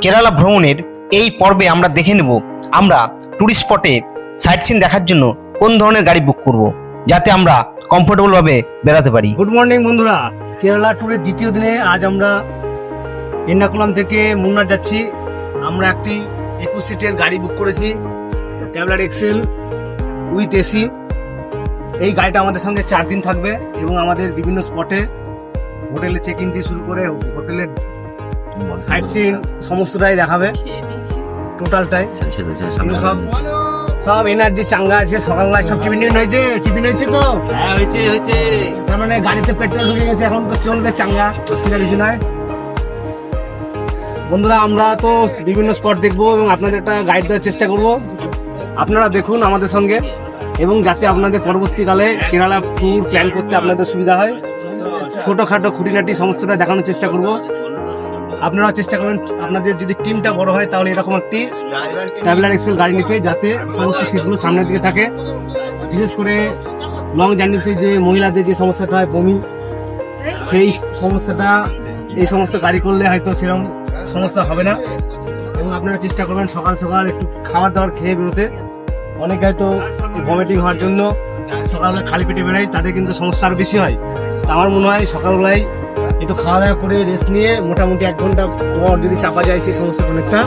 কেরালা ভ্রমণের এই পর্বে আমরা দেখে নেব আমরা টুরিস্ট স্পটে সাইট সিন দেখার জন্য কোন ধরনের গাড়ি বুক করব, যাতে আমরা কমফোর্টেবল ভাবে বেড়াতে পারি। গুড মর্নিং বন্ধুরা, কেরালা ট্যুরের দ্বিতীয় দিনে আজ আমরা এর্নাকুলাম থেকে মুন্নার যাচ্ছি। আমরা একটি 21 সিটের গাড়ি বুক করেছি, ট্রাভেলার এক্সেল উইথ এসি। এই গাড়িটা আমাদের সঙ্গে 4 দিন থাকবে এবং আমাদের বিভিন্ন স্পটে হোটেলে চেক ইন থেকে শুরু করে হোটেলের সাইট সিন সমস্তটাই দেখাবে, টোটালটাই। সব সব এনার্জি চাঙ্গা আছে, সকালবেলায় সব টিফিন হয়েছে তো? হ্যাঁ হয়েছে। তার মানে গাড়িতে পেট্রোল ঢুকে গেছে, এখন তো চলবে চাঙ্গা, অসুবিধা কিছু নয়। বন্ধুরা, আমরা তো বিভিন্ন স্পট দেখবো এবং আপনাদের একটা গাইড দেওয়ার চেষ্টা করব। আপনারা দেখুন আমাদের সঙ্গে, এবং যাতে আপনাদের পরবর্তীকালে কেরালা ট্যুর প্ল্যান করতে আপনাদের সুবিধা হয়। ছোটোখাটো খুঁটিনাটি সমস্তটা দেখানোর চেষ্টা করব। আপনারা চেষ্টা করবেন আপনাদের যদি টিমটা বড় হয় তাহলে এরকম একটি ট্রাভেলার এক্সেল গাড়ি নিতে, যাতে সমস্ত সিটগুলো সামনের দিকে থাকে। বিশেষ করে লং জার্নিতে যে মহিলাদের যে সমস্যাটা হয় বমি, সেই সমস্যাটা এই সমস্ত গাড়ি করলে হয়তো সেরকম সমস্যা হবে না। এবং আপনারা চেষ্টা করবেন সকাল সকাল একটু খাবার দাবার খেয়ে বেরোতে। অনেকে হয়তো ভমিটিং হওয়ার জন্য সকালবেলা খালি পেটে বেরোয়, তাদের কিন্তু সমস্যা আরও বেশি হয়। তা আমার মনে হয় সকালবেলায় একটু খাওয়া দাওয়া করে রেস্ট নিয়ে মোটামুটি 1 ঘন্টা পর যদি চাপা যায়, সেই সমস্যাটা অনেকটা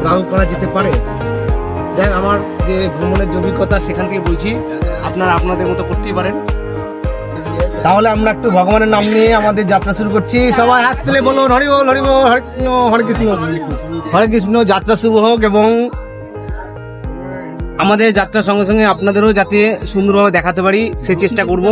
লাঘব করা যেতে পারে। দেখ, আমার যে ভ্রমণের যে অভিজ্ঞতা সেখান থেকে বলছি, আপনারা আপনাদের মতো করতেই পারেন। তাহলে আমরা একটু ভগবানের নাম নিয়ে আমাদের যাত্রা শুরু করছি। সবাই হাত তুলে বলুন হরি বল, হরি বল, হরে কৃষ্ণ, হরে কৃষ্ণ, হরে কৃষ্ণ। যাত্রা শুভ হোক এবং আমাদের যাত্রার সঙ্গে সঙ্গে আপনাদেরও যাতে সুন্দরভাবে দেখাতে পারি সে চেষ্টা করব।